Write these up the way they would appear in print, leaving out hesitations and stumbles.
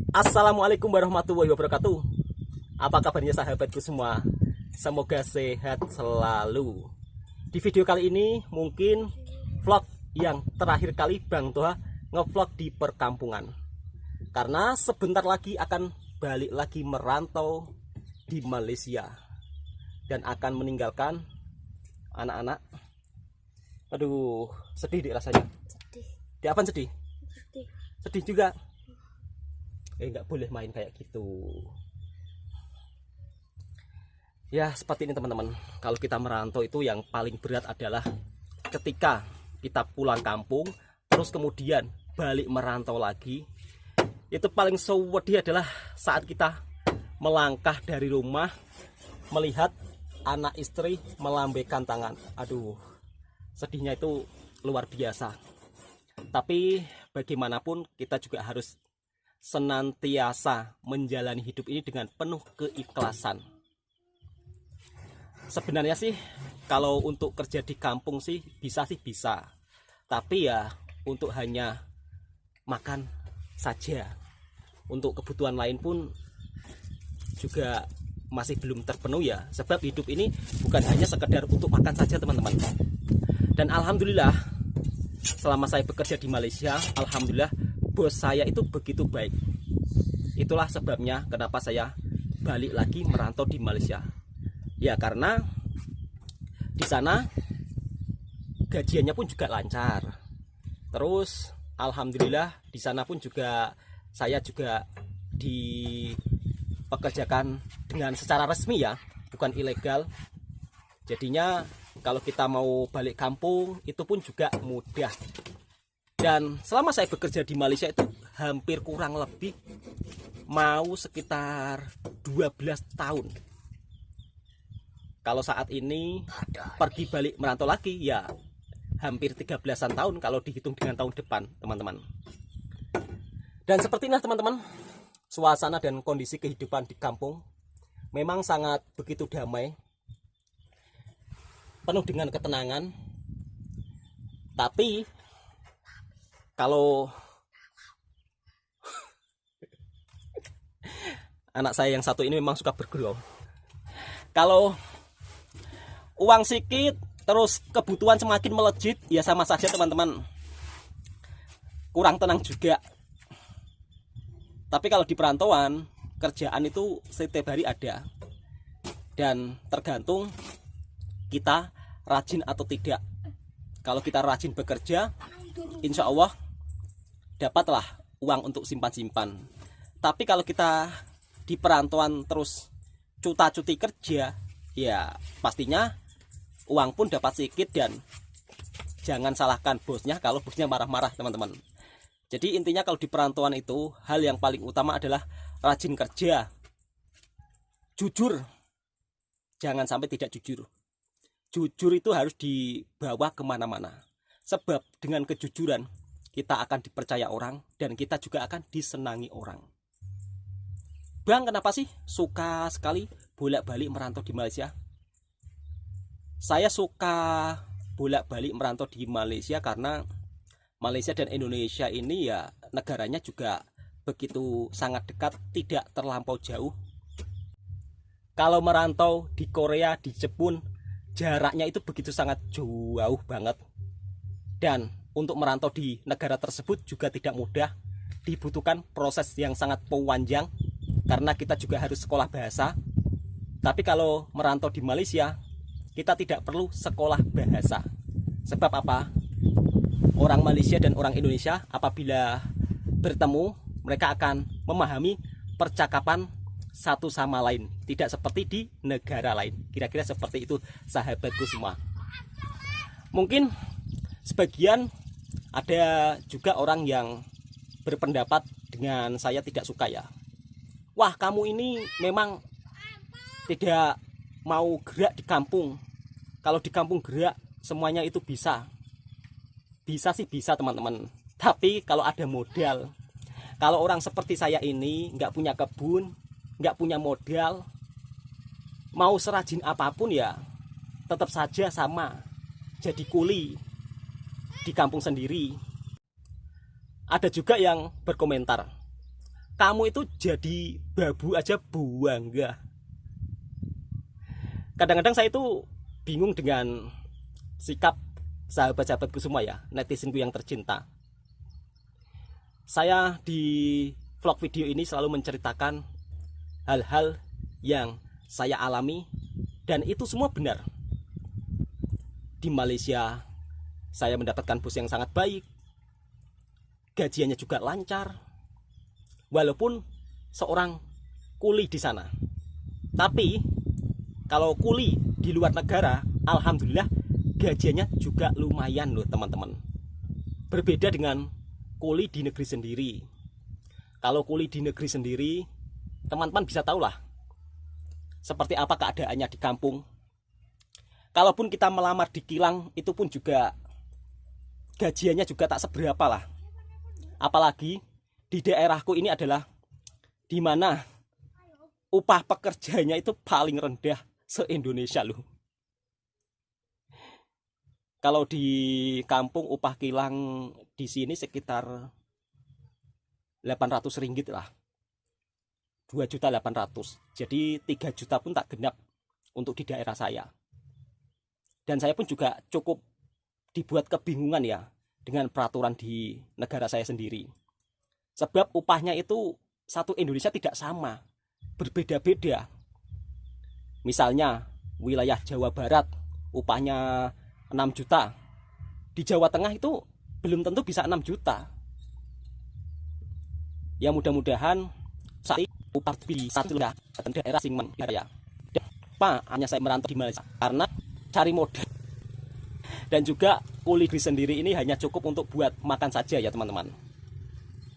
Assalamualaikum warahmatullahi wabarakatuh. Apa kabarnya sahabatku semua? Semoga sehat selalu. Di video kali ini mungkin vlog yang terakhir kali Bang Toha ngevlog di perkampungan. Karena sebentar lagi akan balik lagi merantau di Malaysia dan akan meninggalkan anak-anak. Aduh, sedih deh rasanya. Sedih. Di apa sedih? Sedih. Sedih juga. Nggak boleh main kayak gitu. Ya seperti ini teman-teman. Kalau kita merantau itu yang paling berat adalah ketika kita pulang kampung terus kemudian balik merantau lagi. Itu paling sedih adalah saat kita melangkah dari rumah melihat anak istri melambaikan tangan. Aduh, sedihnya itu luar biasa. Tapi bagaimanapun kita juga harus senantiasa menjalani hidup ini dengan penuh keikhlasan. Sebenarnya sih kalau untuk kerja di kampung sih bisa, tapi ya untuk hanya makan saja. Untuk kebutuhan lain pun juga masih belum terpenuhi ya. Sebab hidup ini bukan hanya sekedar untuk makan saja teman-teman. Dan alhamdulillah selama saya bekerja di Malaysia, alhamdulillah bos saya itu begitu baik. Itulah sebabnya kenapa saya balik lagi merantau di Malaysia. Ya karena di sana gajiannya pun juga lancar. Terus alhamdulillah di sana pun juga saya juga dipekerjakan dengan secara resmi ya, bukan ilegal. Jadinya kalau kita mau balik kampung itu pun juga mudah. Dan selama saya bekerja di Malaysia itu hampir kurang lebih mau sekitar 12 tahun. Kalau saat ini pergi balik merantau lagi ya hampir 13-an tahun kalau dihitung dengan tahun depan teman-teman. Dan seperti ini teman-teman, suasana dan kondisi kehidupan di kampung memang sangat begitu damai, penuh dengan ketenangan. Tapi kalau anak saya yang satu ini memang suka bergurau. Kalau uang sedikit terus kebutuhan semakin melejit ya sama saja teman-teman, kurang tenang juga. Tapi kalau di perantauan kerjaan itu setiap hari ada, dan tergantung kita rajin atau tidak. Kalau kita rajin bekerja, insya Allah dapatlah uang untuk simpan-simpan. Tapi kalau kita di perantauan terus cuta-cuti kerja, ya pastinya uang pun dapat sedikit. Dan jangan salahkan bosnya kalau bosnya marah-marah teman-teman. Jadi intinya kalau di perantauan itu hal yang paling utama adalah rajin kerja, jujur, jangan sampai tidak jujur. Jujur itu harus dibawa kemana-mana. Sebab dengan kejujuran kita akan dipercaya orang dan kita juga akan disenangi orang. Bang, kenapa sih suka sekali bolak-balik merantau di Malaysia? Saya suka bolak-balik merantau di Malaysia karena Malaysia dan Indonesia ini ya negaranya juga begitu sangat dekat, tidak terlampau jauh. Kalau merantau di Korea, di Jepun, jaraknya itu begitu sangat jauh banget. Dan untuk merantau di negara tersebut juga tidak mudah, dibutuhkan proses yang sangat panjang karena kita juga harus sekolah bahasa. Tapi kalau merantau di Malaysia, kita tidak perlu sekolah bahasa. Sebab apa? Orang Malaysia dan orang Indonesia apabila bertemu, mereka akan memahami percakapan satu sama lain, tidak seperti di negara lain. Kira-kira seperti itu sahabatku semua. Mungkin sebagian ada juga orang yang berpendapat dengan saya tidak suka ya. Wah, kamu ini memang tidak mau gerak di kampung. Kalau di kampung gerak semuanya itu bisa. Bisa sih bisa teman-teman. Tapi kalau ada modal, kalau orang seperti saya ini nggak punya kebun, nggak punya modal, mau serajin apapun ya tetap saja sama jadi kuli di kampung sendiri. Ada juga yang berkomentar, kamu itu jadi babu aja bangga. Kadang-kadang saya itu bingung dengan sikap sahabat-sahabatku semua ya, netizensku yang tercinta. Saya di vlog video ini selalu menceritakan hal-hal yang saya alami dan itu semua benar. Di Malaysia saya mendapatkan bos yang sangat baik, gajiannya juga lancar, walaupun seorang kuli di sana. Tapi kalau kuli di luar negara, alhamdulillah gajiannya juga lumayan loh teman-teman. Berbeda dengan kuli di negeri sendiri. Kalau kuli di negeri sendiri, teman-teman bisa tahu lah seperti apa keadaannya di kampung. Kalaupun kita melamar di kilang, itu pun juga gajiannya juga tak seberapa lah. Apalagi di daerahku ini adalah di mana upah pekerjanya itu paling rendah se-Indonesia loh. Kalau di kampung upah kilang di sini sekitar 800 ringgit lah. 2.800.000. Jadi 3 juta pun tak genap untuk di daerah saya. Dan saya pun juga cukup dibuat kebingungan ya dengan peraturan di negara saya sendiri. Sebab upahnya itu satu Indonesia tidak sama, berbeda-beda. Misalnya wilayah Jawa Barat upahnya 6 juta. Di Jawa Tengah itu belum tentu bisa 6 juta. Ya mudah-mudahan saat ini upah di satu daerah singman ya. Pak, hanya saya merantau di Malaysia karena cari modal. Dan juga kuli sendiri ini hanya cukup untuk buat makan saja ya teman-teman.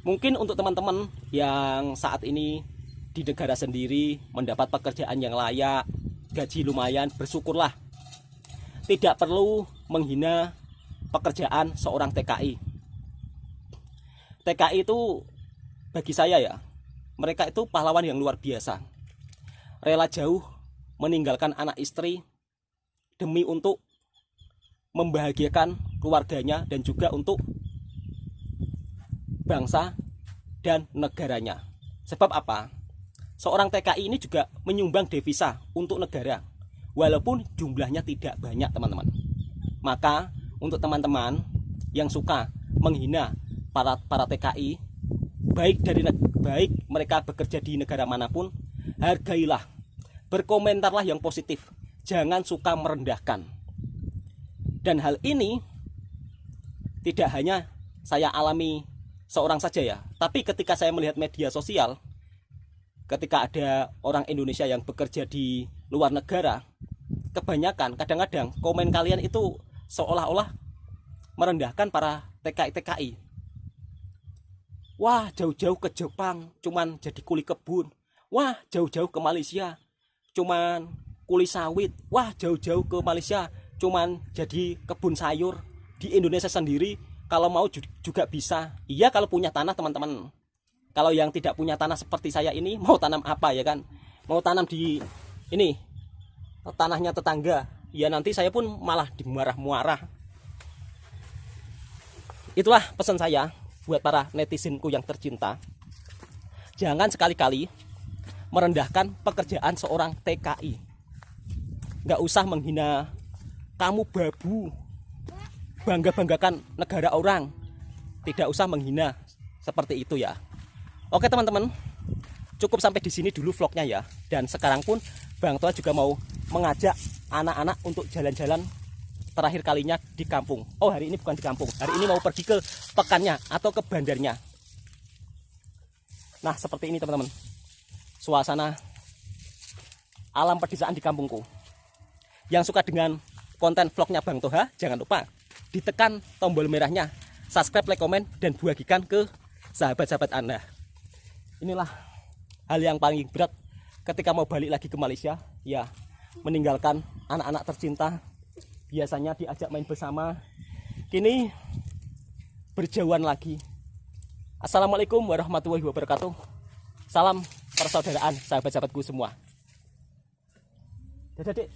Mungkin untuk teman-teman yang saat ini di negara sendiri mendapat pekerjaan yang layak, gaji lumayan, bersyukurlah. Tidak perlu menghina pekerjaan seorang TKI. TKI itu bagi saya ya, mereka itu pahlawan yang luar biasa. Rela jauh meninggalkan anak istri demi untuk membahagiakan keluarganya dan juga untuk bangsa dan negaranya. Sebab apa? Seorang TKI ini juga menyumbang devisa untuk negara, walaupun jumlahnya tidak banyak teman-teman. Maka untuk teman-teman yang suka menghina para TKI, baik mereka bekerja di negara manapun, hargailah, berkomentarlah yang positif, jangan suka merendahkan. Dan hal ini tidak hanya saya alami seorang saja ya, tapi ketika saya melihat media sosial, ketika ada orang Indonesia yang bekerja di luar negara, kebanyakan kadang-kadang komen kalian itu seolah-olah merendahkan para TKI. Wah, jauh-jauh ke Jepang cuman jadi kuli kebun. Wah, jauh-jauh ke Malaysia cuman kuli sawit. Wah, jauh-jauh ke Malaysia cuman jadi kebun sayur. Di Indonesia sendiri kalau mau juga bisa. Iya kalau punya tanah teman-teman. Kalau yang tidak punya tanah seperti saya ini, mau tanam apa ya kan? Mau tanam di ini tanahnya tetangga, ya nanti saya pun malah dimarah-marah. Itulah pesan saya buat para netizensku yang tercinta. Jangan sekali-kali merendahkan pekerjaan seorang TKI. Nggak usah menghina, kamu babu, bangga-banggakan negara orang. Tidak usah menghina seperti itu ya. Oke teman-teman, cukup sampai di sini dulu vlognya ya. Dan sekarang pun Bang Toha juga mau mengajak anak-anak untuk jalan-jalan terakhir kalinya di kampung. Oh, hari ini bukan di kampung, hari ini mau pergi ke pekannya atau ke bandarnya. Nah seperti ini teman-teman, suasana alam pedesaan di kampungku. Yang suka dengan konten vlognya Bang Toha, jangan lupa ditekan tombol merahnya, subscribe, like, komen, dan bagikan ke sahabat-sahabat Anda. Inilah hal yang paling berat ketika mau balik lagi ke Malaysia, ya meninggalkan anak-anak tercinta. Biasanya diajak main bersama, kini berjauhan lagi. Assalamualaikum warahmatullahi wabarakatuh. Salam persaudaraan sahabat-sahabatku semua. Dadah, Dek.